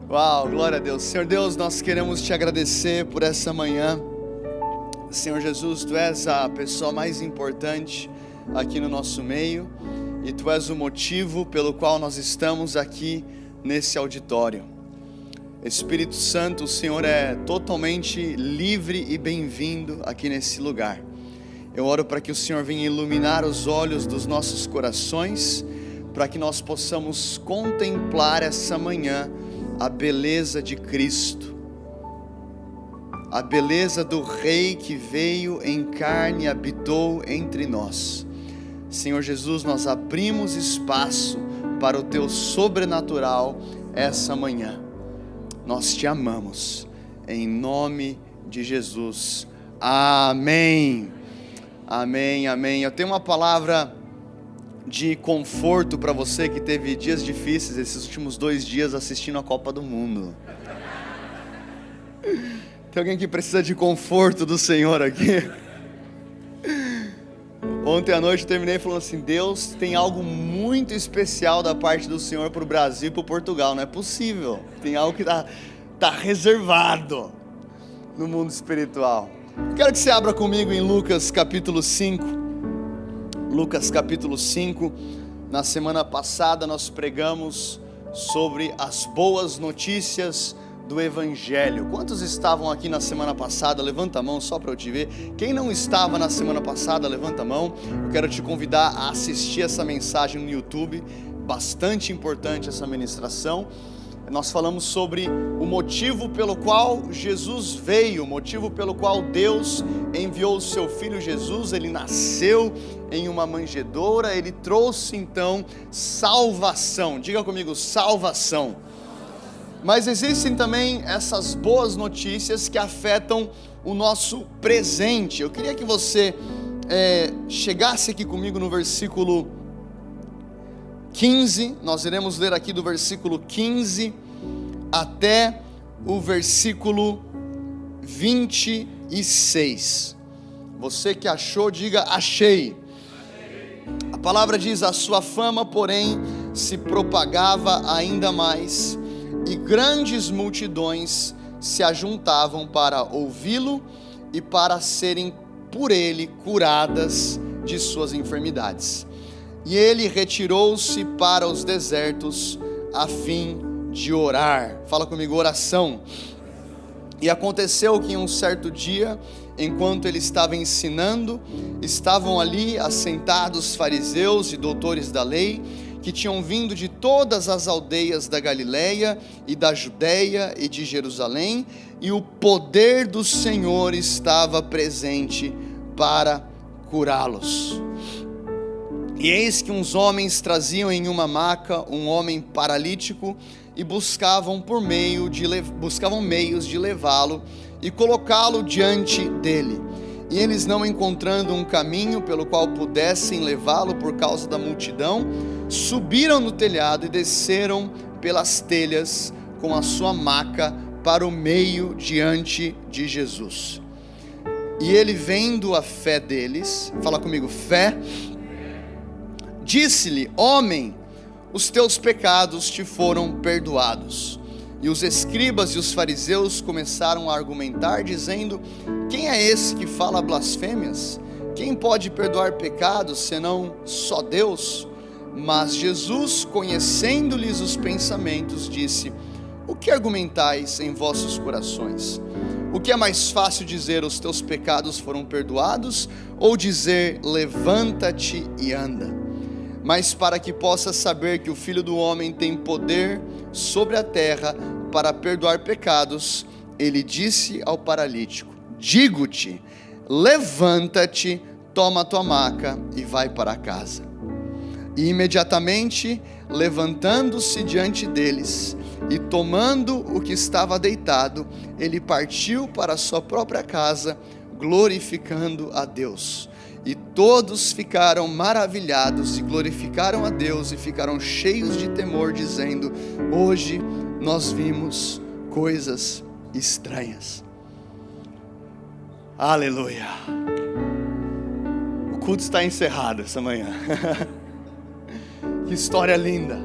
Uau, glória a Deus. Senhor Deus, nós queremos te agradecer por essa manhã. Senhor Jesus, Tu és a pessoa mais importante aqui no nosso meio e Tu és o motivo pelo qual nós estamos aqui nesse auditório. Espírito Santo, o Senhor é totalmente livre e bem-vindo aqui nesse lugar. Eu oro para que o Senhor venha iluminar os olhos dos nossos corações, para que nós possamos contemplar essa manhã a beleza de Cristo, a beleza do Rei que veio em carne e habitou entre nós. Senhor Jesus, nós abrimos espaço para o Teu sobrenatural essa manhã. Nós Te amamos, em nome de Jesus. Amém. Amém, amém. Eu tenho uma palavra de conforto para você que teve dias difíceis esses últimos 2 dias assistindo a Copa do Mundo. Tem alguém que precisa de conforto do Senhor aqui? Ontem à noite eu terminei falando assim: Deus tem algo muito especial da parte do Senhor para o Brasil e para o Portugal. Não é possível. Tem algo que tá reservado no mundo espiritual. Quero que você abra comigo em Lucas capítulo 5. Lucas capítulo 5. Na semana passada nós pregamos sobre as boas notícias do Evangelho. Quantos estavam aqui na semana passada? Levanta a mão só para eu te ver. Quem não estava na semana passada, levanta a mão. Eu quero te convidar a assistir essa mensagem no YouTube. Bastante importante essa ministração. Nós falamos sobre o motivo pelo qual Jesus veio, o motivo pelo qual Deus enviou o seu Filho Jesus. Ele nasceu em uma manjedoura, Ele trouxe então salvação. Diga comigo, salvação. Mas existem também essas boas notícias que afetam o nosso presente. Eu queria que você chegasse aqui comigo no versículo 15, nós iremos ler aqui do versículo 15 até o versículo 26. Você que achou, diga: achei. A palavra diz: a sua fama, porém, se propagava ainda mais, e grandes multidões se ajuntavam para ouvi-lo e para serem por ele curadas de suas enfermidades. E ele retirou-se para os desertos a fim de orar. Fala comigo, oração. E aconteceu que em um certo dia, enquanto ele estava ensinando, estavam ali assentados fariseus e doutores da lei, que tinham vindo de todas as aldeias da Galileia e da Judeia e de Jerusalém, e o poder do Senhor estava presente para curá-los. E eis que uns homens traziam em uma maca um homem paralítico e buscavam meios de levá-lo e colocá-lo diante dele. E eles, não encontrando um caminho pelo qual pudessem levá-lo por causa da multidão, subiram no telhado e desceram pelas telhas com a sua maca para o meio diante de Jesus. E ele, vendo a fé deles, fala comigo, fé, disse-lhe: homem, os teus pecados te foram perdoados. E os escribas e os fariseus começaram a argumentar, dizendo: quem é esse que fala blasfêmias? Quem pode perdoar pecados, senão só Deus? Mas Jesus, conhecendo-lhes os pensamentos, disse: o que argumentais em vossos corações? O que é mais fácil dizer: os teus pecados foram perdoados, ou dizer: levanta-te e anda? Mas para que possas saber que o Filho do Homem tem poder sobre a terra para perdoar pecados, ele disse ao paralítico: digo-te, levanta-te, toma a tua maca e vai para casa. E imediatamente, levantando-se diante deles e tomando o que estava deitado, ele partiu para a sua própria casa, glorificando a Deus. E todos ficaram maravilhados e glorificaram a Deus e ficaram cheios de temor, dizendo: hoje nós vimos coisas estranhas. Aleluia. O culto está encerrado essa manhã. Que história linda.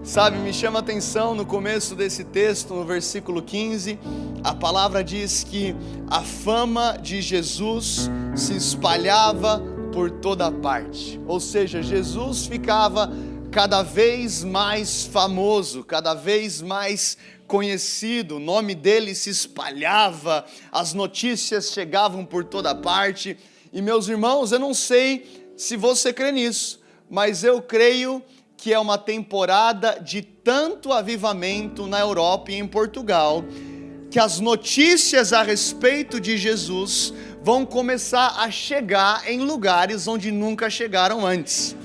Sabe, me chama a atenção no começo desse texto, no versículo 15, a palavra diz que a fama de Jesus se espalhava por toda parte. Ou seja, Jesus ficava cada vez mais famoso, cada vez mais conhecido, o nome dele se espalhava, as notícias chegavam por toda parte. E meus irmãos, eu não sei se você crê nisso, mas eu creio que é uma temporada de tanto avivamento na Europa e em Portugal, que as notícias a respeito de Jesus vão começar a chegar em lugares onde nunca chegaram antes.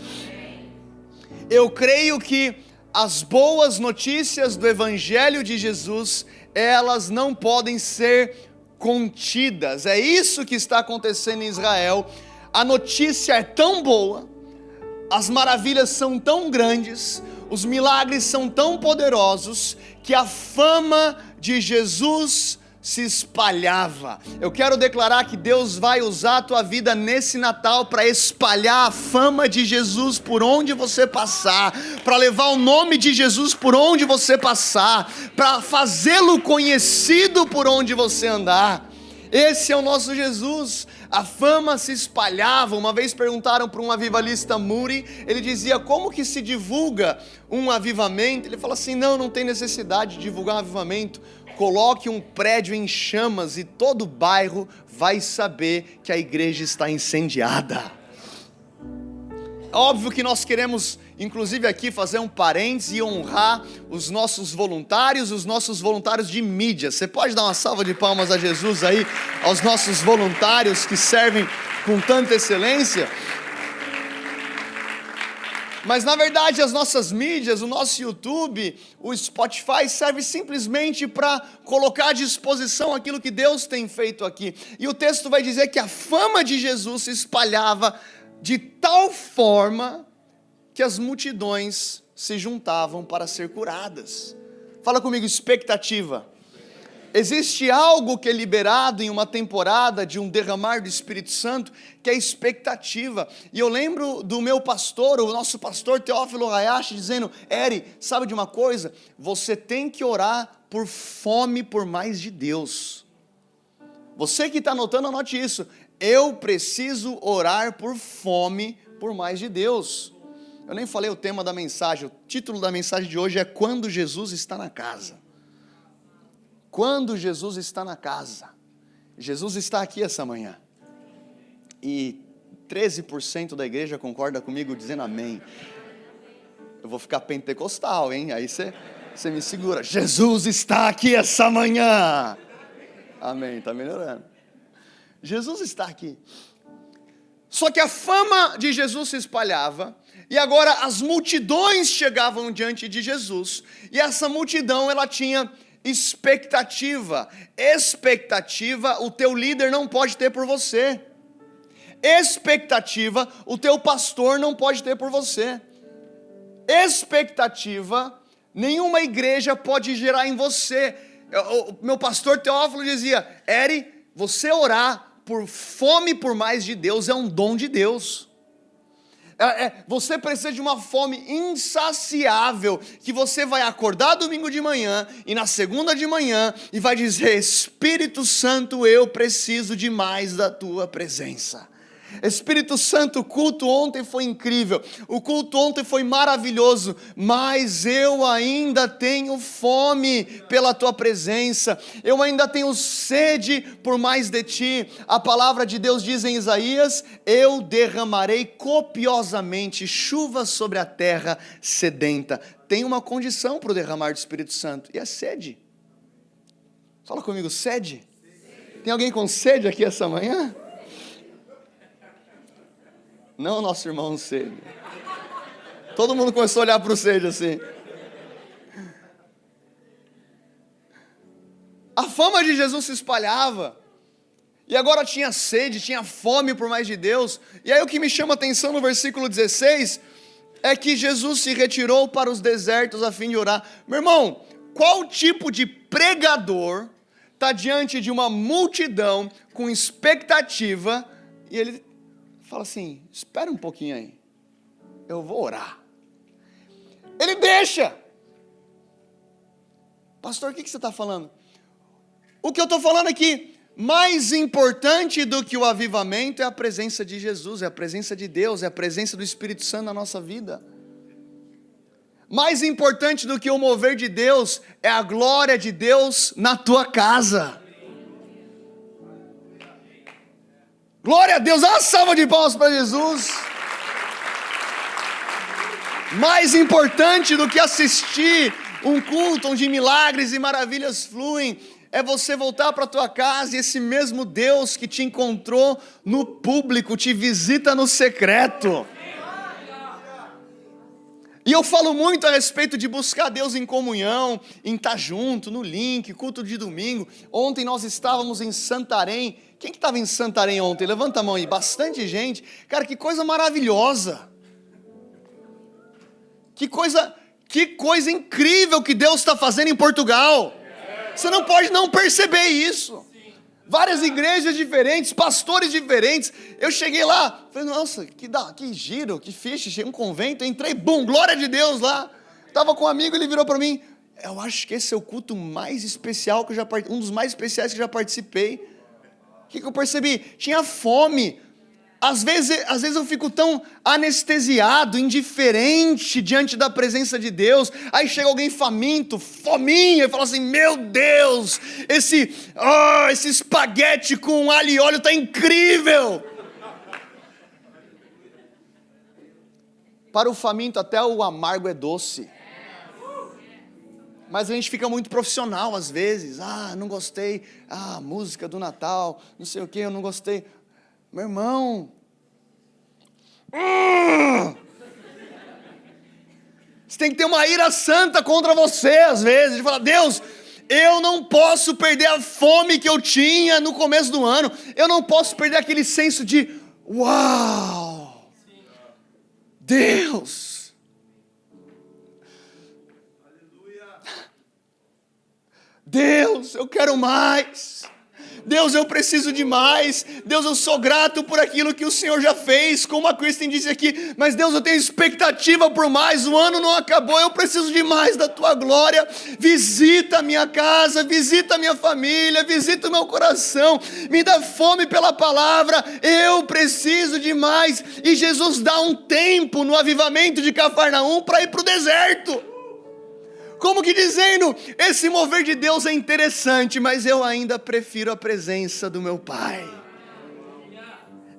Eu creio que as boas notícias do Evangelho de Jesus, elas não podem ser contidas. É isso que está acontecendo em Israel. A notícia é tão boa, as maravilhas são tão grandes, os milagres são tão poderosos, que a fama de Jesus se espalhava. Eu quero declarar que Deus vai usar a tua vida nesse Natal para espalhar a fama de Jesus por onde você passar, para levar o nome de Jesus por onde você passar, para fazê-lo conhecido por onde você andar. Esse é o nosso Jesus. A fama se espalhava. Uma vez perguntaram para um avivalista Moody, ele dizia: como que se divulga um avivamento? Ele falou assim: não tem necessidade de divulgar um avivamento. Coloque um prédio em chamas e todo o bairro vai saber que a igreja está incendiada. Óbvio que nós queremos, inclusive aqui, fazer um parênteses e honrar os nossos voluntários de mídia. Você pode dar uma salva de palmas a Jesus aí, aos nossos voluntários que servem com tanta excelência? Mas na verdade as nossas mídias, o nosso YouTube, o Spotify, serve simplesmente para colocar à disposição aquilo que Deus tem feito aqui. E o texto vai dizer que a fama de Jesus se espalhava de tal forma que as multidões se juntavam para ser curadas. Fala comigo, expectativa. Existe algo que é liberado em uma temporada de um derramar do Espírito Santo, que é expectativa. E eu lembro do meu pastor, o nosso pastor Teófilo Hayashi, dizendo: Eri, sabe de uma coisa? Você tem que orar por fome por mais de Deus. Você que está anotando, anote isso. Eu preciso orar por fome por mais de Deus. Eu nem falei o tema da mensagem. O título da mensagem de hoje é Quando Jesus está na casa. Quando Jesus está na casa. Jesus está aqui essa manhã. E 13% da igreja concorda comigo dizendo amém. Eu vou ficar pentecostal, hein? Aí você me segura. Jesus está aqui essa manhã. Amém, está melhorando. Jesus está aqui. Só que a fama de Jesus se espalhava, e agora as multidões chegavam diante de Jesus, e essa multidão ela tinha expectativa. Expectativa o teu líder não pode ter por você. Expectativa o teu pastor não pode ter por você. Expectativa nenhuma igreja pode gerar em você. O meu pastor Teófilo dizia: Eri, você orar por fome por mais de Deus é um dom de Deus. Você precisa de uma fome insaciável, que você vai acordar domingo de manhã e na segunda de manhã e vai dizer: Espírito Santo, eu preciso de mais da tua presença. Espírito Santo, o culto ontem foi incrível, o culto ontem foi maravilhoso, mas eu ainda tenho fome pela tua presença, eu ainda tenho sede por mais de ti. A palavra de Deus diz em Isaías: eu derramarei copiosamente chuva sobre a terra sedenta. Tem uma condição para o derramar do Espírito Santo, e é sede. Fala comigo, sede. Tem alguém com sede aqui essa manhã? Não, nosso irmão Sede. Todo mundo começou a olhar para o Sede assim. A fama de Jesus se espalhava. E agora tinha sede, tinha fome por mais de Deus. E aí o que me chama a atenção no versículo 16 é que Jesus se retirou para os desertos a fim de orar. Meu irmão, qual tipo de pregador está diante de uma multidão com expectativa e ele fala assim: espera um pouquinho aí, eu vou orar. Ele deixa Pastor, o que você está falando? O que eu estou falando aqui, mais importante do que o avivamento é a presença de Jesus, é a presença de Deus, é a presença do Espírito Santo na nossa vida. Mais importante do que o mover de Deus é a glória de Deus na tua casa. Glória a Deus, dá uma salva de palmas para Jesus. Mais importante do que assistir um culto onde milagres e maravilhas fluem, é você voltar para a tua casa e esse mesmo Deus que te encontrou no público, te visita no secreto. E eu falo muito a respeito de buscar Deus em comunhão, em estar junto, no link, culto de domingo. Ontem nós estávamos em Santarém. Quem que estava em Santarém ontem? Levanta a mão aí, bastante gente. Cara, que coisa maravilhosa. Que coisa incrível que Deus está fazendo em Portugal. Você não pode não perceber isso. Várias igrejas diferentes, pastores diferentes. Eu cheguei lá, falei, nossa, que giro, que ficha, cheguei um convento, entrei, bum, glória de Deus lá. Estava com um amigo, ele virou para mim, eu acho que esse é o culto mais especial que eu já participei, um dos mais especiais que eu já participei. O que eu percebi? Tinha fome. Às vezes eu fico tão anestesiado, indiferente diante da presença de Deus. Aí chega alguém faminto, fominha, e fala assim, meu Deus, esse espaguete com alho e óleo está incrível. Para o faminto até o amargo é doce. Mas a gente fica muito profissional às vezes. Não gostei, música do Natal, não sei o que, eu não gostei. Meu irmão, você tem que ter uma ira santa contra você às vezes, de falar, Deus, eu não posso perder a fome que eu tinha no começo do ano, eu não posso perder aquele senso de, uau, Deus, Deus, eu quero mais. Deus, eu preciso de mais. Deus, eu sou grato por aquilo que o Senhor já fez, como a Kristen disse aqui, mas Deus, eu tenho expectativa por mais, o ano não acabou, eu preciso de mais da tua glória. Visita a minha casa, visita a minha família, visita o meu coração, me dá fome pela palavra, eu preciso de mais. E Jesus dá um tempo no avivamento de Cafarnaum para ir para o deserto. Como que dizendo, esse mover de Deus é interessante, mas eu ainda prefiro a presença do meu Pai.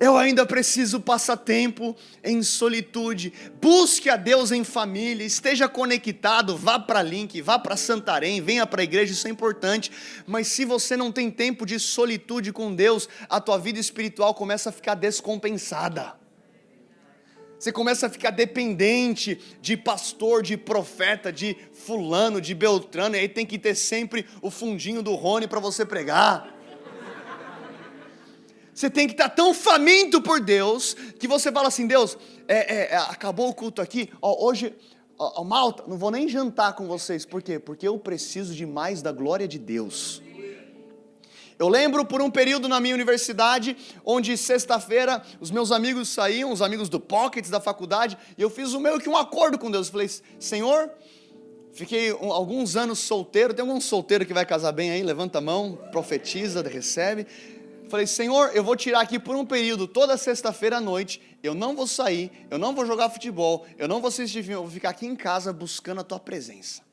Eu ainda preciso passar tempo em solitude. Busque a Deus em família, esteja conectado, vá para Link, vá para Santarém, venha para a igreja, isso é importante. Mas se você não tem tempo de solitude com Deus, a tua vida espiritual começa a ficar descompensada. Você começa a ficar dependente de pastor, de profeta, de fulano, de beltrano, e aí tem que ter sempre o fundinho do Rony para você pregar. Você tem que estar tão faminto por Deus, que você fala assim, Deus, acabou o culto aqui, hoje, malta, não vou nem jantar com vocês, por quê? Porque eu preciso de mais da glória de Deus. Eu lembro por um período na minha universidade, onde sexta-feira os meus amigos saíam, os amigos do Pockets da faculdade, e eu fiz meio que um acordo com Deus. Eu falei, Senhor, fiquei alguns anos solteiro, tem algum solteiro que vai casar bem aí? Levanta a mão, profetiza, recebe. Falei, Senhor, eu vou tirar aqui por um período, toda sexta-feira à noite, eu não vou sair, eu não vou jogar futebol, eu não vou assistir filme, eu vou ficar aqui em casa buscando a tua presença.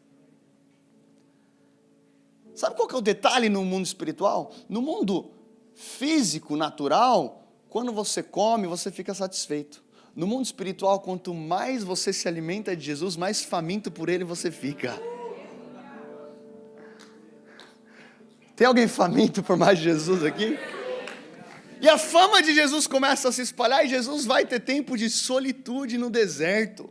Sabe qual que é o detalhe no mundo espiritual? No mundo físico, natural, quando você come, você fica satisfeito. No mundo espiritual, quanto mais você se alimenta de Jesus, mais faminto por Ele você fica. Tem alguém faminto por mais de Jesus aqui? E a fama de Jesus começa a se espalhar e Jesus vai ter tempo de solitude no deserto.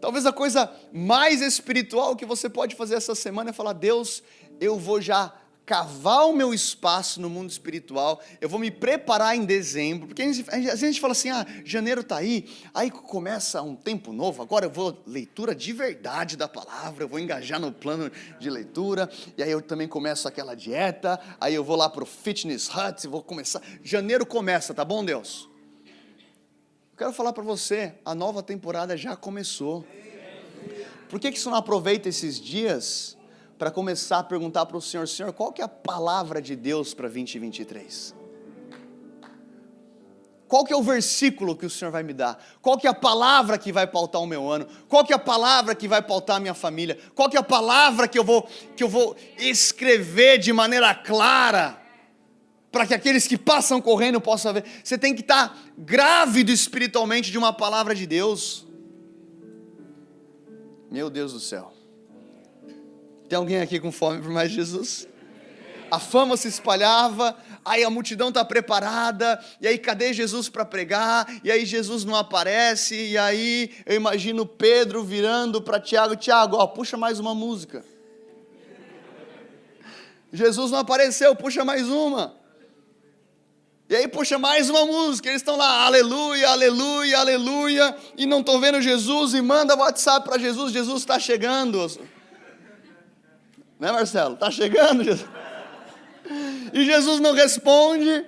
Talvez a coisa mais espiritual que você pode fazer essa semana é falar, Deus, eu vou já cavar o meu espaço no mundo espiritual, eu vou me preparar em dezembro, porque às vezes a gente fala assim, janeiro está aí começa um tempo novo, agora eu vou leitura de verdade da palavra, eu vou engajar no plano de leitura, e aí eu também começo aquela dieta, aí eu vou lá para o Fitness Hut, vou começar, janeiro começa, tá bom Deus? Eu quero falar para você, a nova temporada já começou. Por que você não aproveita esses dias para começar a perguntar para o Senhor: Senhor, qual que é a palavra de Deus para 2023? Qual que é o versículo que o Senhor vai me dar? Qual que é a palavra que vai pautar o meu ano? Qual que é a palavra que vai pautar a minha família? Qual que é a palavra que eu vou escrever de maneira clara, para que aqueles que passam correndo possam ver? Você tem que estar grávido espiritualmente de uma palavra de Deus. Meu Deus do céu. Tem alguém aqui com fome por mais Jesus? A fama se espalhava, aí a multidão está preparada, e aí cadê Jesus para pregar? E aí Jesus não aparece, e aí eu imagino Pedro virando para Tiago: Tiago, ó, puxa mais uma música. Jesus não apareceu, puxa mais uma. E aí puxa mais uma música, eles estão lá, aleluia, aleluia, aleluia, e não estão vendo Jesus, e manda WhatsApp para Jesus: Jesus está chegando. Né, Marcelo? Está chegando, Jesus? E Jesus não responde.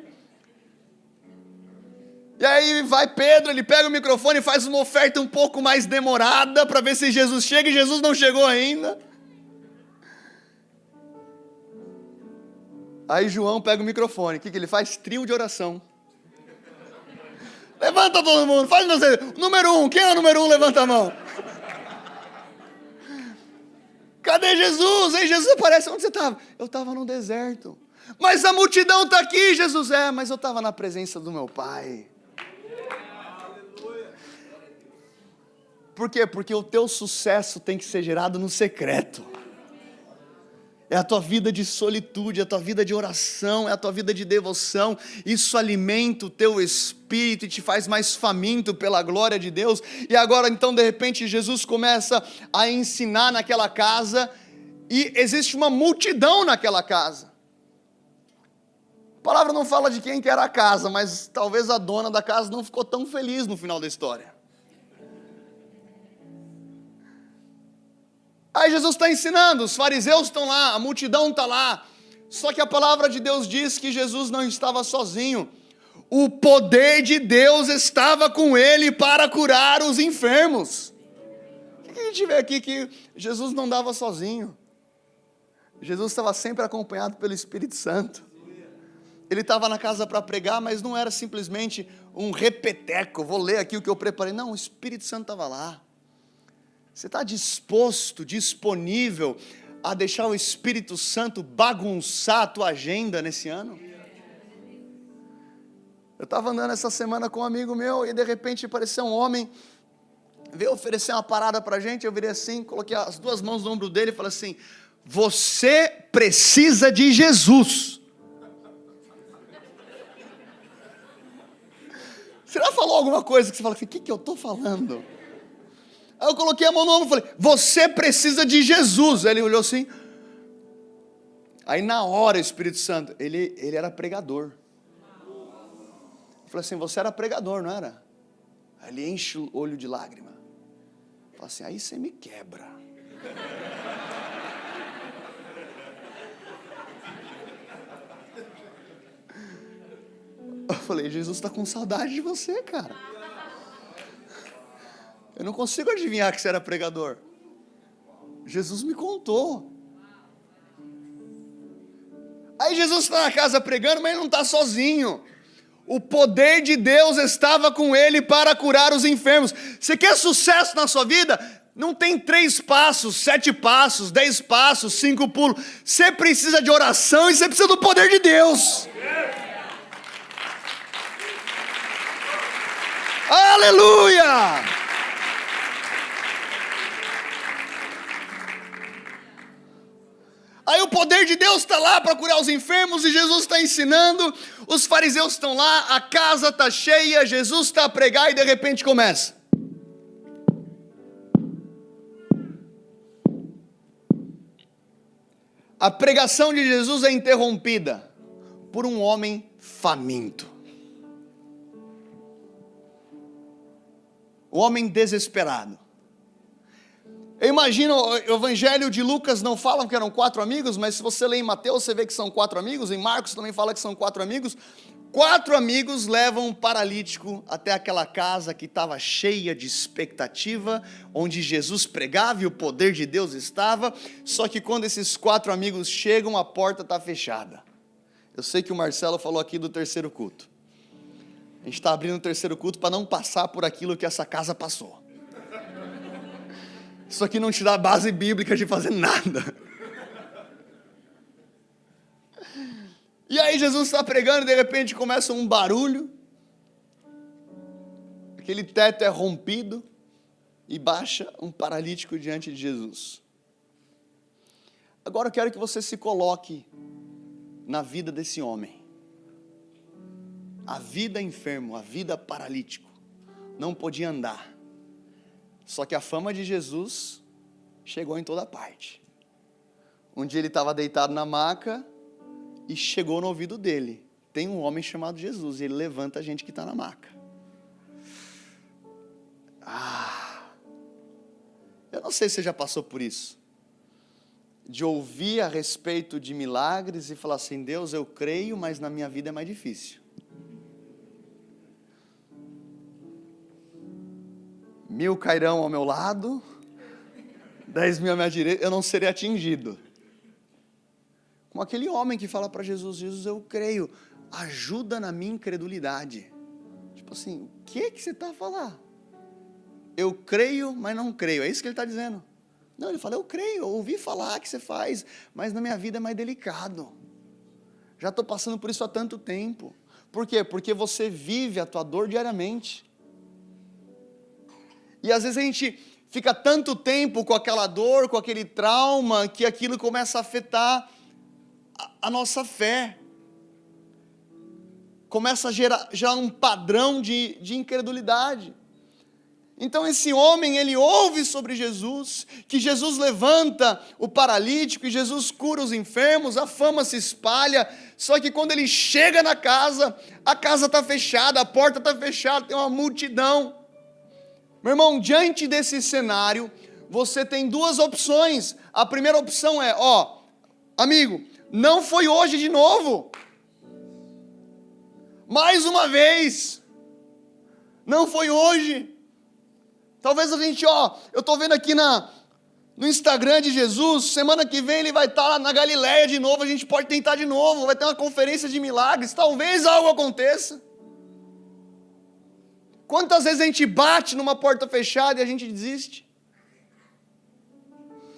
E aí vai Pedro, ele pega o microfone e faz uma oferta um pouco mais demorada para ver se Jesus chega, e Jesus não chegou ainda. Aí João pega o microfone, o que ele faz? Trio de oração. Levanta todo mundo, faz você. Número 1, quem é o número 1? Levanta a mão. Cadê Jesus? Aí Jesus aparece: onde você estava? Eu estava no deserto. Mas a multidão está aqui, Jesus. Mas eu estava na presença do meu Pai. Por quê? Porque o teu sucesso tem que ser gerado no secreto. É a tua vida de solitude, é a tua vida de oração, é a tua vida de devoção. Isso alimenta o teu espírito e te faz mais faminto pela glória de Deus. E agora então, de repente, Jesus começa a ensinar naquela casa, e existe uma multidão naquela casa. A palavra não fala de quem que era a casa, mas talvez a dona da casa não ficou tão feliz no final da história. Aí Jesus está ensinando, os fariseus estão lá, a multidão está lá. Só que a palavra de Deus diz que Jesus não estava sozinho. O poder de Deus estava com ele para curar os enfermos. O que a gente vê aqui? Que Jesus não dava sozinho. Jesus estava sempre acompanhado pelo Espírito Santo. Ele estava na casa para pregar, mas não era simplesmente um repeteco: vou ler aqui o que eu preparei. Não, o Espírito Santo estava lá. Você está disposto, disponível a deixar o Espírito Santo bagunçar a tua agenda nesse ano? Eu estava andando essa semana com um amigo meu, e de repente apareceu um homem, veio oferecer uma parada para a gente. Eu virei assim, coloquei as duas mãos no ombro dele e falei assim: você precisa de Jesus. Você já falou alguma coisa que você fala assim: o que eu estou falando? Aí eu coloquei a mão no ombro e falei: você precisa de Jesus. Aí ele olhou assim. Aí na hora o Espírito Santo, ele era pregador. Eu falei assim: você era pregador, não era? Aí ele enche o olho de lágrima. Fala assim: aí você me quebra. Eu falei: Jesus está com saudade de você, cara. Eu não consigo adivinhar que você era pregador. Jesus me contou. Aí Jesus está na casa pregando, mas ele não está sozinho. O poder de Deus estava com ele para curar os enfermos. Você quer sucesso na sua vida? Não tem 3 passos, 7 passos, 10 passos, 5 pulos. Você precisa de oração e você precisa do poder de Deus. Aleluia! Aí o poder de Deus está lá para curar os enfermos, e Jesus está ensinando, os fariseus estão lá, a casa está cheia, Jesus está a pregar, e de repente começa. A pregação de Jesus é interrompida por um homem faminto. O homem desesperado. Eu imagino, o Evangelho de Lucas não fala que eram 4 amigos, mas se você lê em Mateus, você vê que são 4 amigos, em Marcos também fala que são 4 amigos. 4 amigos levam um paralítico até aquela casa que estava cheia de expectativa, onde Jesus pregava e o poder de Deus estava, só que quando esses 4 amigos chegam, a porta está fechada. Eu sei que o Marcelo falou aqui do terceiro culto. A gente está abrindo o terceiro culto para não passar por aquilo que essa casa passou. Isso aqui não te dá base bíblica de fazer nada. E aí Jesus está pregando e de repente começa um barulho. Aquele teto é rompido e baixa um paralítico diante de Jesus. Agora eu quero que você se coloque na vida desse homem. A vida enfermo, a vida paralítico. Não podia andar. Só que a fama de Jesus chegou em toda parte. Um dia ele estava deitado na maca e chegou no ouvido dele. Tem um homem chamado Jesus e ele levanta a gente que está na maca. Eu não sei se você já passou por isso. De ouvir a respeito de milagres e falar assim, Deus, eu creio, mas na minha vida é mais difícil. 1000 cairão ao meu lado, 10.000 à minha direita, eu não serei atingido. Como aquele homem que fala para Jesus, Jesus, eu creio, ajuda na minha incredulidade. Tipo assim, o que você está a falar? Eu creio, mas não creio, é isso que ele está dizendo. Não, ele fala, eu creio, eu ouvi falar que você faz, mas na minha vida é mais delicado. Já estou passando por isso há tanto tempo. Por quê? Porque você vive a tua dor diariamente. E às vezes a gente fica tanto tempo com aquela dor, com aquele trauma, que aquilo começa a afetar a nossa fé. Começa a gerar um padrão de incredulidade. Então esse homem, ele ouve sobre Jesus, que Jesus levanta o paralítico, e Jesus cura os enfermos, a fama se espalha, só que quando ele chega na casa, a casa está fechada, a porta está fechada, tem uma multidão. Meu irmão, diante desse cenário, você tem 2 opções. A primeira opção é, amigo, não foi hoje de novo. Mais uma vez. Não foi hoje. Talvez a gente, eu estou vendo aqui no Instagram de Jesus, semana que vem ele vai estar lá na Galileia de novo, a gente pode tentar de novo, vai ter uma conferência de milagres, talvez algo aconteça. Quantas vezes a gente bate numa porta fechada e a gente desiste?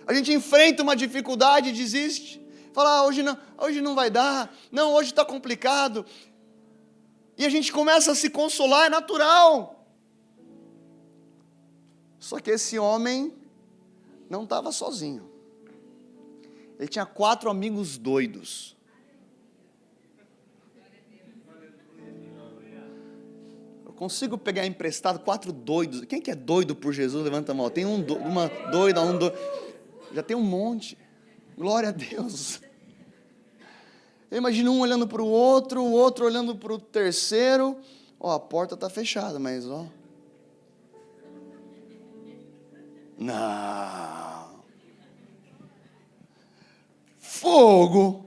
A gente enfrenta uma dificuldade e desiste. Fala, hoje não vai dar. Não, hoje está complicado. E a gente começa a se consolar, é natural. Só que esse homem não estava sozinho. Ele tinha 4 amigos doidos. Consigo pegar emprestado 4 doidos. Quem que é doido por Jesus? Levanta a mão. Tem uma doida, um doido. Já tem um monte. Glória a Deus. Eu imagino um olhando para o outro olhando para o terceiro. A porta está fechada, mas Não. Fogo.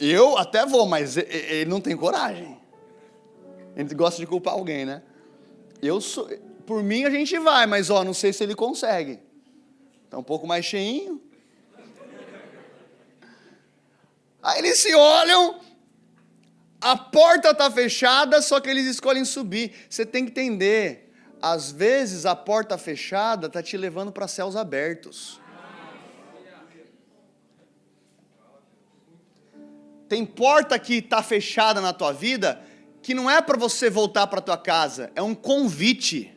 Eu até vou, mas ele não tem coragem. Ele gosta de culpar alguém, né? Por mim a gente vai, mas não sei se ele consegue. Está um pouco mais cheinho. Aí eles se olham, a porta está fechada, só que eles escolhem subir. Você tem que entender, às vezes a porta fechada está te levando para céus abertos. Tem porta que está fechada na tua vida, que não é para você voltar para a tua casa, é um convite.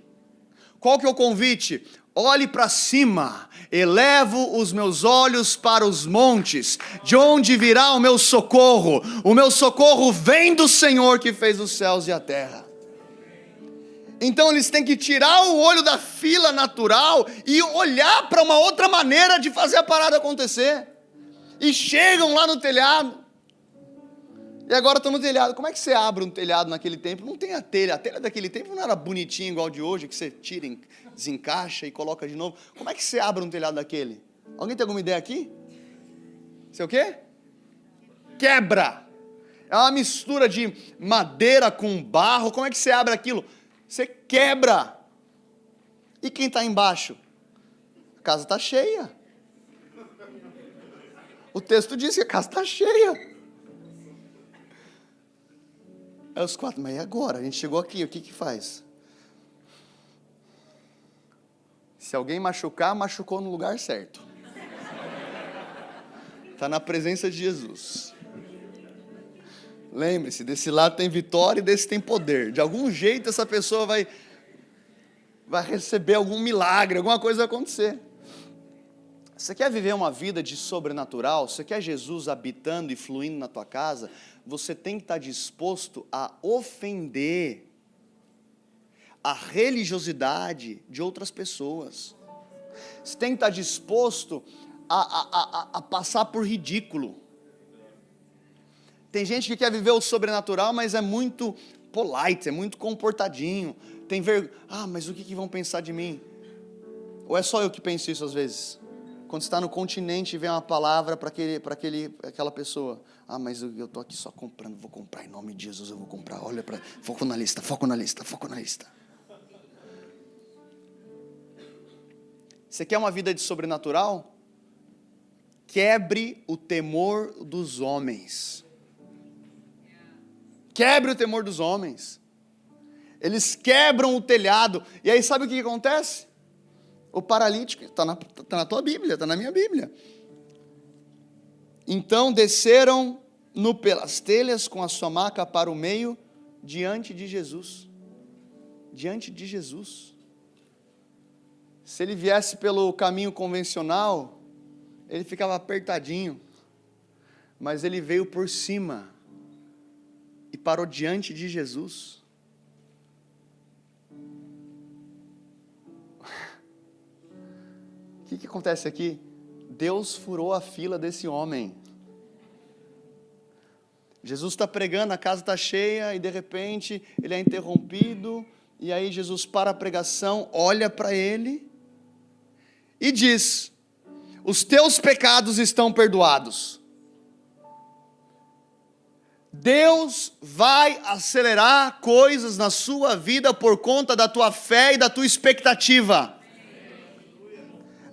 Qual que é o convite? Olhe para cima, elevo os meus olhos para os montes, de onde virá o meu socorro? O meu socorro vem do Senhor que fez os céus e a terra. Então eles têm que tirar o olho da fila natural e olhar para uma outra maneira de fazer a parada acontecer. E chegam lá no telhado. E agora estou no telhado. Como é que você abre um telhado naquele tempo? Não tem a telha. A telha daquele tempo não era bonitinha igual de hoje, que você tira, desencaixa e coloca de novo. Como é que você abre um telhado daquele? Alguém tem alguma ideia aqui? Você o quê? Quebra. É uma mistura de madeira com barro. Como é que você abre aquilo? Você quebra. E quem está embaixo? A casa está cheia. O texto diz que a casa está cheia. Aí os quatro, mas e agora? A gente chegou aqui, o que que faz? Se alguém machucar, machucou no lugar certo. Está na presença de Jesus. Lembre-se, desse lado tem vitória e desse tem poder. De algum jeito essa pessoa vai receber algum milagre, alguma coisa vai acontecer. Você quer viver uma vida de sobrenatural? Você quer Jesus habitando e fluindo na tua casa? Você tem que estar disposto a ofender a religiosidade de outras pessoas. Você tem que estar disposto a passar por ridículo. Tem gente que quer viver o sobrenatural, mas é muito polite, é muito comportadinho. Tem mas o que vão pensar de mim? Ou é só eu que penso isso às vezes? Quando você está no continente e vem uma palavra para aquela pessoa. Mas eu estou aqui só comprando, vou comprar em nome de Jesus, eu vou comprar. Olha para, foco na lista, foco na lista, foco na lista. Você quer uma vida de sobrenatural? Quebre o temor dos homens. Quebre o temor dos homens. Eles quebram o telhado. E aí sabe o que acontece? O paralítico, está na tua Bíblia, está na minha Bíblia. Então desceram pelas telhas com a sua maca para o meio, diante de Jesus. Diante de Jesus. Se ele viesse pelo caminho convencional, ele ficava apertadinho. Mas ele veio por cima e parou diante de Jesus. O que acontece aqui? Deus furou a fila desse homem. Jesus está pregando, a casa está cheia e de repente ele é interrompido. E aí Jesus para a pregação, olha para ele e diz: os teus pecados estão perdoados. Deus vai acelerar coisas na sua vida por conta da tua fé e da tua expectativa.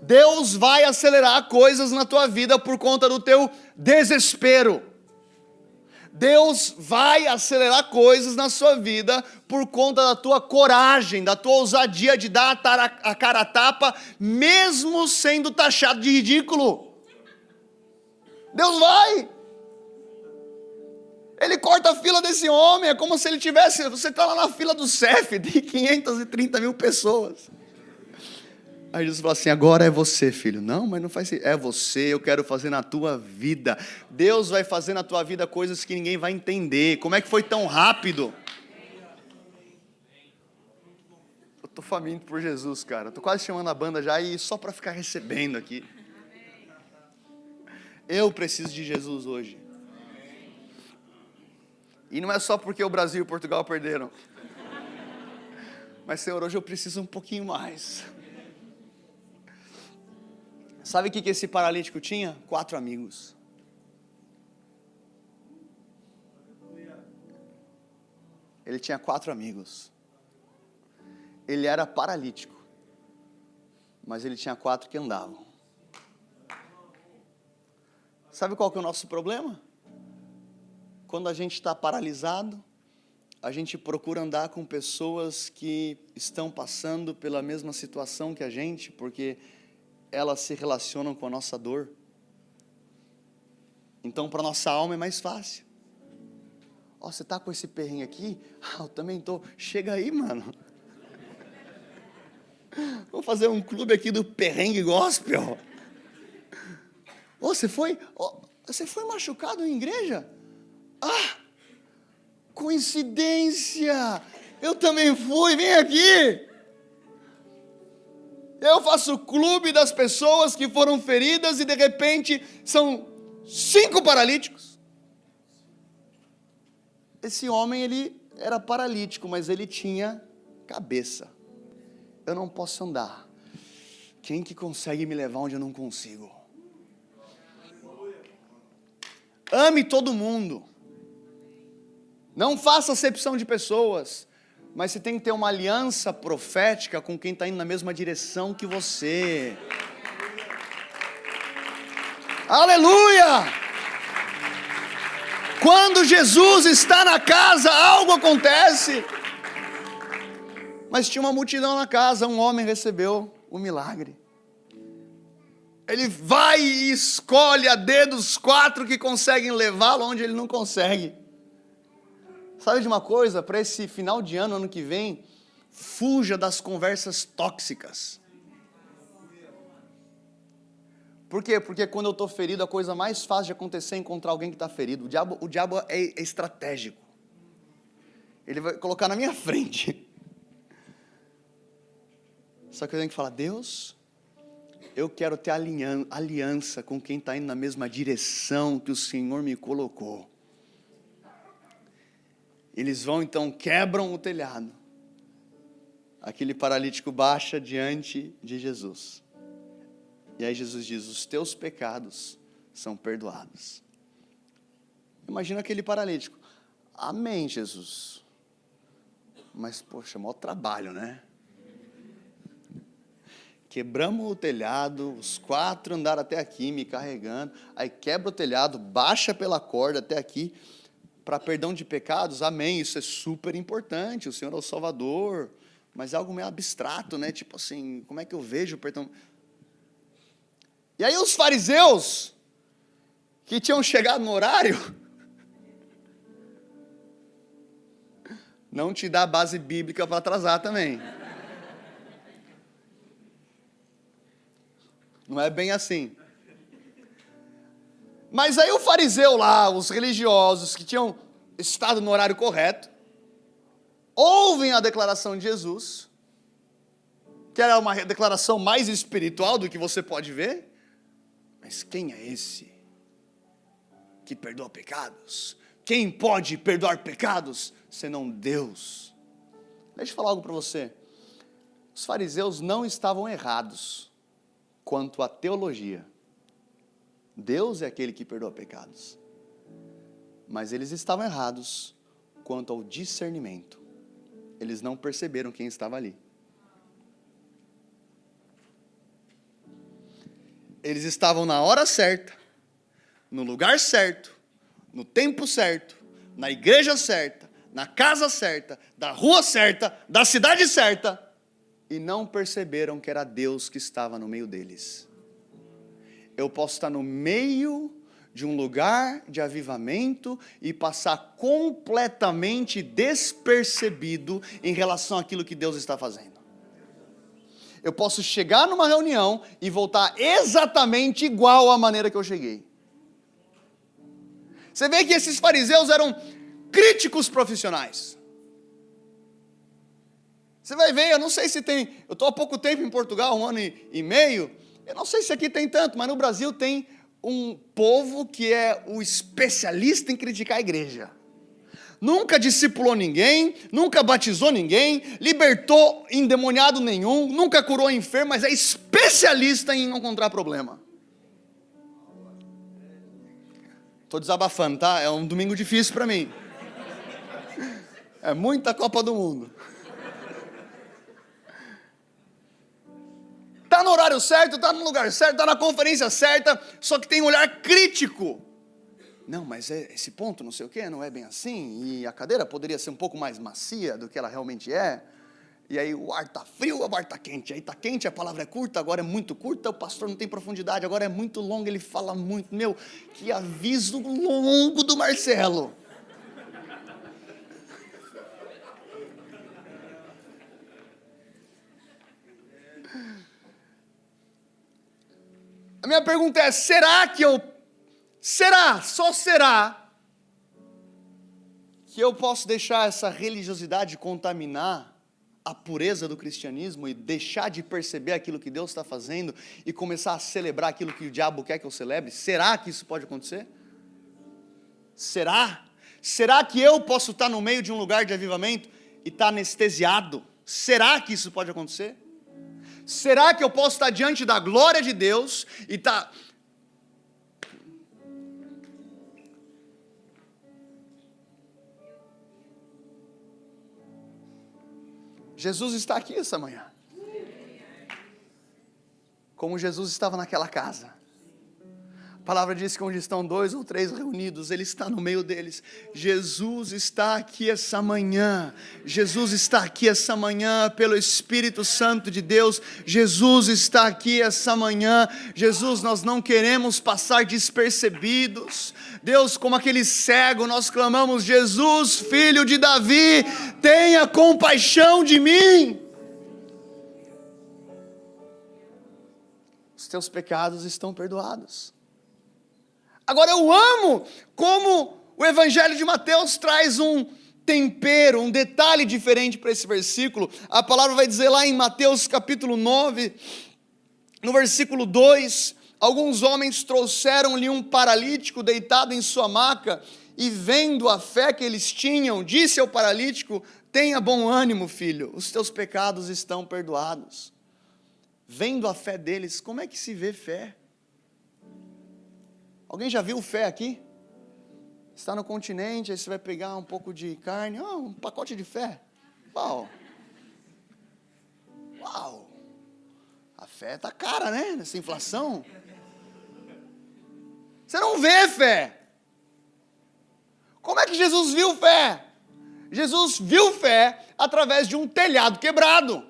Deus vai acelerar coisas na tua vida por conta do teu desespero. Deus vai acelerar coisas na sua vida por conta da tua coragem, da tua ousadia de dar a cara a tapa, mesmo sendo taxado de ridículo. Deus vai. Ele corta a fila desse homem, é como se ele tivesse, você está lá na fila do CEF, de 530 mil pessoas. Aí Jesus fala assim: agora é você, filho. Não, mas não faz sentido. É você, eu quero fazer na tua vida. Deus vai fazer na tua vida coisas que ninguém vai entender. Como é que foi tão rápido? Eu estou faminto por Jesus, cara. Estou quase chamando a banda já e só para ficar recebendo aqui. Eu preciso de Jesus hoje. E não é só porque o Brasil e Portugal perderam. Mas, Senhor, hoje eu preciso um pouquinho mais. Sabe o que esse paralítico tinha? 4 amigos. Ele tinha 4 amigos. Ele era paralítico, mas ele tinha 4 que andavam. Sabe qual que é o nosso problema? Quando a gente está paralisado, a gente procura andar com pessoas que estão passando pela mesma situação que a gente, porque elas se relacionam com a nossa dor. Então, para a nossa alma é mais fácil. Você está com esse perrengue aqui? Eu também estou. Chega aí, mano. Vamos fazer um clube aqui do perrengue gospel. Você foi machucado em igreja? Coincidência. Eu também fui, vem aqui. Eu faço clube das pessoas que foram feridas e de repente são 5 paralíticos. esse homem, ele era paralítico, mas ele tinha cabeça. Eu não posso andar. Quem que consegue me levar onde eu não consigo? Ame todo mundo. Não faça acepção de pessoas. Mas você tem que ter uma aliança profética com quem está indo na mesma direção que você. Aleluia! Quando Jesus está na casa, algo acontece. Mas tinha uma multidão na casa, um homem recebeu o milagre. Ele vai e escolhe a dedo os 4 que conseguem levá-lo onde ele não consegue. Sabe de uma coisa? Para esse final de ano, ano que vem, fuja das conversas tóxicas. Por quê? Porque quando eu estou ferido, a coisa mais fácil de acontecer é encontrar alguém que está ferido. O diabo é estratégico. Ele vai colocar na minha frente. Só que eu tenho que falar, Deus, eu quero ter aliança com quem está indo na mesma direção que o Senhor me colocou. Eles vão então, quebram o telhado. Aquele paralítico baixa diante de Jesus. E aí Jesus diz, os teus pecados são perdoados. Imagina aquele paralítico. Amém, Jesus. Mas, poxa, maior trabalho, né? Quebramos o telhado, os 4 andaram até aqui me carregando. Aí quebra o telhado, baixa pela corda até aqui. Para perdão de pecados, amém, isso é super importante, o Senhor é o Salvador, mas é algo meio abstrato, né? Tipo assim, como é que eu vejo o perdão? E aí os fariseus, que tinham chegado no horário, não te dá base bíblica para atrasar também. Não é bem assim. Mas aí o fariseu lá, os religiosos que tinham estado no horário correto, ouvem a declaração de Jesus, que era uma declaração mais espiritual do que você pode ver. Mas quem é esse que perdoa pecados? Quem pode perdoar pecados senão Deus? Deixa eu falar algo para você. Os fariseus não estavam errados quanto à teologia. Deus é aquele que perdoa pecados. Mas eles estavam errados quanto ao discernimento. Eles não perceberam quem estava ali. Eles estavam na hora certa, no lugar certo, no tempo certo, na igreja certa, na casa certa, da rua certa, da cidade certa, e não perceberam que era Deus que estava no meio deles. Eu posso estar no meio de um lugar de avivamento e passar completamente despercebido em relação àquilo que Deus está fazendo. Eu posso chegar numa reunião e voltar exatamente igual à maneira que eu cheguei. Você vê que esses fariseus eram críticos profissionais. Você vai ver, eu não sei se tem, eu estou há pouco tempo em Portugal, 1 ano e meio, eu não sei se aqui tem tanto, mas no Brasil tem um povo que é o especialista em criticar a igreja. Nunca discipulou ninguém, nunca batizou ninguém, libertou endemoniado nenhum, nunca curou enfermo, mas é especialista em não encontrar problema. Estou desabafando, tá? É um domingo difícil para mim. É muita Copa do Mundo. Está no horário certo, está no lugar certo, está na conferência certa, só que tem um olhar crítico. Não, mas esse ponto não sei o quê, não é bem assim, e a cadeira poderia ser um pouco mais macia do que ela realmente é, e aí o ar está frio, o ar está quente, aí está quente, a palavra é curta, agora é muito curta, o pastor não tem profundidade, agora é muito longo, ele fala muito, meu, que aviso longo do Marcelo. A minha pergunta é, só será que eu posso deixar essa religiosidade contaminar a pureza do cristianismo e deixar de perceber aquilo que Deus está fazendo e começar a celebrar aquilo que o diabo quer que eu celebre? Será que isso pode acontecer? Será? Será que eu posso estar no meio de um lugar de avivamento e estar anestesiado? Será que isso pode acontecer? Será que eu posso estar diante da glória de Deus e estar... Jesus está aqui essa manhã. Como Jesus estava naquela casa. A palavra diz que onde estão 2 ou 3 reunidos, Ele está no meio deles. Jesus está aqui essa manhã. Jesus está aqui essa manhã pelo Espírito Santo de Deus. Jesus está aqui essa manhã. Jesus, nós não queremos passar despercebidos. Deus, como aquele cego, nós clamamos: Jesus, filho de Davi, tenha compaixão de mim. Os teus pecados estão perdoados. Agora eu amo como o Evangelho de Mateus traz um tempero, um detalhe diferente para esse versículo. A palavra vai dizer lá em Mateus capítulo 9, no versículo 2, alguns homens trouxeram-lhe um paralítico deitado em sua maca, e vendo a fé que eles tinham, disse ao paralítico: tenha bom ânimo, filho, os teus pecados estão perdoados. Vendo a fé deles, como é que se vê fé? Alguém já viu fé aqui? Está no continente, aí você vai pegar um pouco de carne, um pacote de fé. Uau! Uau! A fé está cara, né? Nessa inflação. Você não vê fé. Como é que Jesus viu fé? Jesus viu fé através de um telhado quebrado.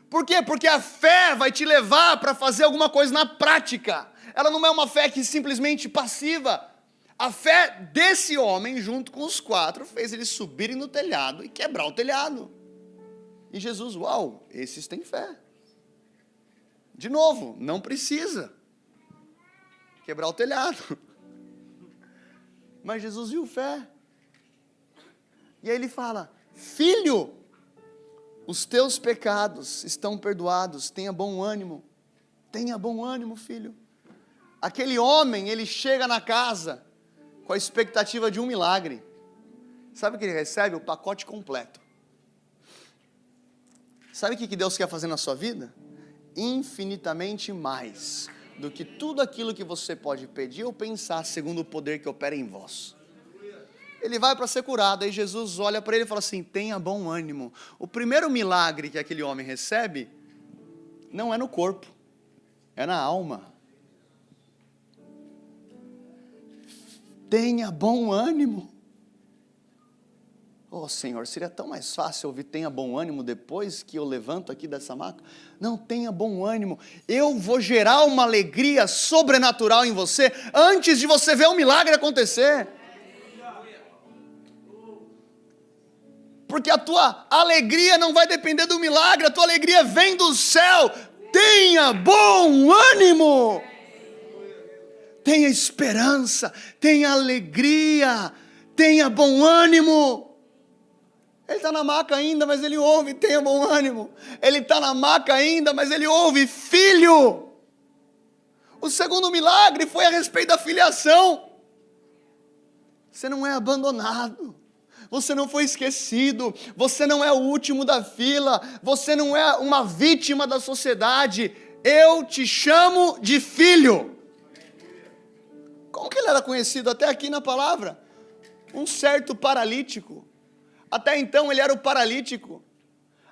Por quê? Porque a fé vai te levar para fazer alguma coisa na prática. Ela não é uma fé que simplesmente passiva. A fé desse homem, junto com os 4, fez eles subirem no telhado e quebrar o telhado. E Jesus, uau, esses têm fé. De novo, não precisa quebrar o telhado. Mas Jesus viu fé. E aí ele fala: filho, os teus pecados estão perdoados, tenha bom ânimo. Tenha bom ânimo, filho. Aquele homem, ele chega na casa com a expectativa de um milagre. Sabe o que ele recebe? O pacote completo. Sabe o que Deus quer fazer na sua vida? Infinitamente mais do que tudo aquilo que você pode pedir ou pensar, segundo o poder que opera em vós. Ele vai para ser curado, aí Jesus olha para ele e fala assim: tenha bom ânimo. O primeiro milagre que aquele homem recebe, não é no corpo, é na alma. Tenha bom ânimo. Oh Senhor, seria tão mais fácil ouvir tenha bom ânimo depois que eu levanto aqui dessa maca. Não, tenha bom ânimo. Eu vou gerar uma alegria sobrenatural em você, antes de você ver o milagre acontecer. Porque a tua alegria não vai depender do milagre, a tua alegria vem do céu. Tenha bom ânimo. Tenha esperança, tenha alegria, tenha bom ânimo. Ele está na maca ainda, mas ele ouve, tenha bom ânimo. Ele está na maca ainda, mas ele ouve, filho. O segundo milagre foi a respeito da filiação. Você não é abandonado. Você não foi esquecido, você não é o último da fila, você não é uma vítima da sociedade. Eu te chamo de filho. Como que ele era conhecido até aqui na palavra? Um certo paralítico. Até então ele era o paralítico.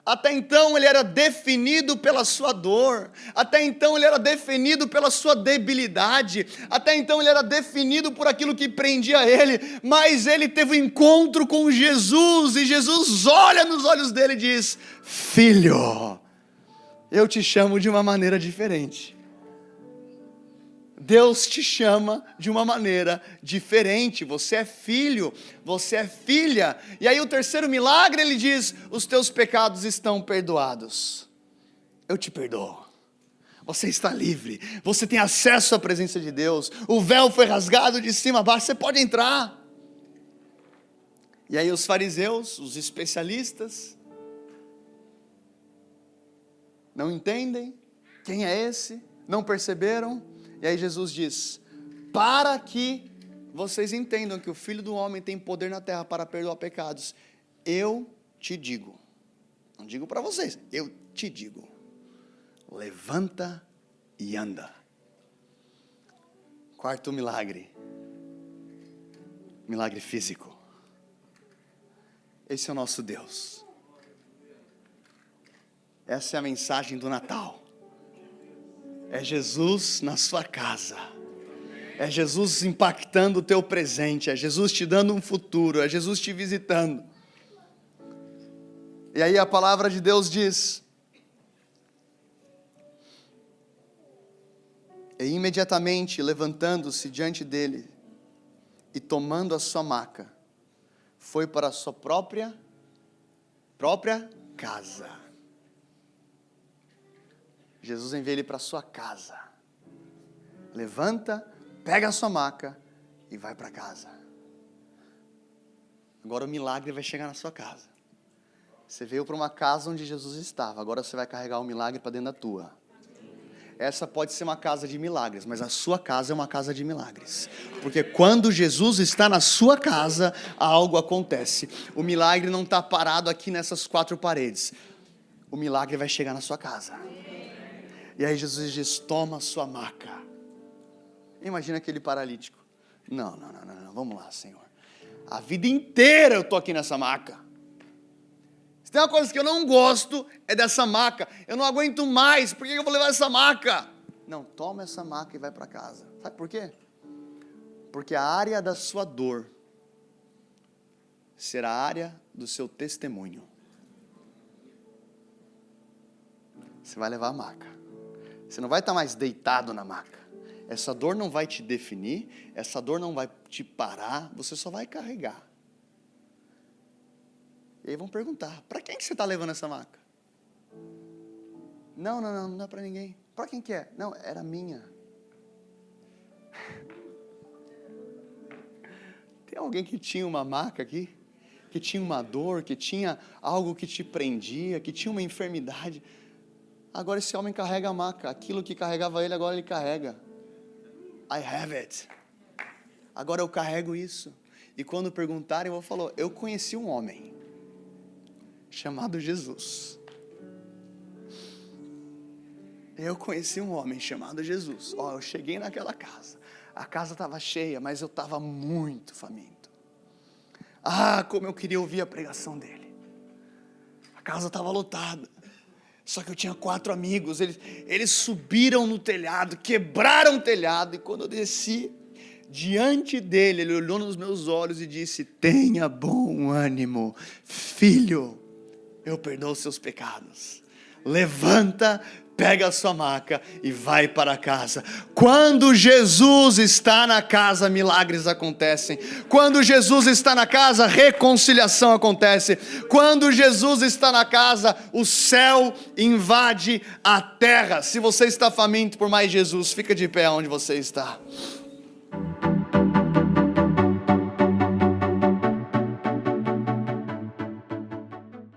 Até então ele era definido pela sua dor. Até então ele era definido pela sua debilidade. Até então ele era definido por aquilo que prendia ele. Mas ele teve um encontro com Jesus. E Jesus olha nos olhos dele e diz: filho, eu te chamo de uma maneira diferente. Deus te chama de uma maneira diferente. Você é filho, você é filha. E aí o terceiro milagre, ele diz: os teus pecados estão perdoados. Eu te perdoo. Você está livre. Você tem acesso à presença de Deus. O véu foi rasgado de cima a baixo. Você pode entrar. E aí os fariseus, os especialistas, não entendem quem é esse, não perceberam. E aí Jesus diz: para que vocês entendam que o Filho do Homem tem poder na terra para perdoar pecados. Eu te digo, não digo para vocês, eu te digo, levanta e anda. Quarto milagre, milagre físico. Esse é o nosso Deus. Essa é a mensagem do Natal. É Jesus na sua casa. É Jesus impactando o teu presente. É Jesus te dando um futuro. É Jesus te visitando. E aí a palavra de Deus diz: e imediatamente levantando-se diante dele e tomando a sua maca, foi para a sua própria casa. Jesus envia ele para a sua casa. Levanta, pega a sua maca e vai para casa. Agora o milagre vai chegar na sua casa. Você veio para uma casa onde Jesus estava. Agora você vai carregar o milagre para dentro da tua. Essa pode ser uma casa de milagres, mas a sua casa é uma casa de milagres. Porque quando Jesus está na sua casa, algo acontece. O milagre não está parado aqui nessas quatro paredes. O milagre vai chegar na sua casa. E aí Jesus diz: toma a sua maca. Imagina aquele paralítico. Não, vamos lá, Senhor. A vida inteira eu estou aqui nessa maca. Se tem uma coisa que eu não gosto, é dessa maca. Eu não aguento mais, por que eu vou levar essa maca? Não, toma essa maca e vai para casa. Sabe por quê? Porque a área da sua dor será a área do seu testemunho. Você vai levar a maca. Você não vai estar mais deitado na maca. Essa dor não vai te definir, essa dor não vai te parar, você só vai carregar. E aí vão perguntar: para quem que você está levando essa maca? Não dá para ninguém. Para quem que é? Não, era minha. Tem alguém que tinha uma maca aqui? Que tinha uma dor, que tinha algo que te prendia, que tinha uma enfermidade. Agora esse homem carrega a maca. Aquilo que carregava ele, agora ele carrega. I have it. Agora eu carrego isso. E quando perguntarem, eu vou falar: eu conheci um homem chamado Jesus. Eu conheci um homem chamado Jesus. Eu cheguei naquela casa. A casa estava cheia, mas eu estava muito faminto. Como eu queria ouvir a pregação dele. A casa estava lotada. Só que eu tinha 4 amigos. Eles subiram no telhado, quebraram o telhado. E quando eu desci diante dele, ele olhou nos meus olhos e disse: tenha bom ânimo, filho, eu perdoo os seus pecados. Levanta, pega a sua maca e vai para casa. Quando Jesus está na casa, milagres acontecem. Quando Jesus está na casa, reconciliação acontece. Quando Jesus está na casa, o céu invade a terra. Se você está faminto por mais Jesus, fica de pé onde você está.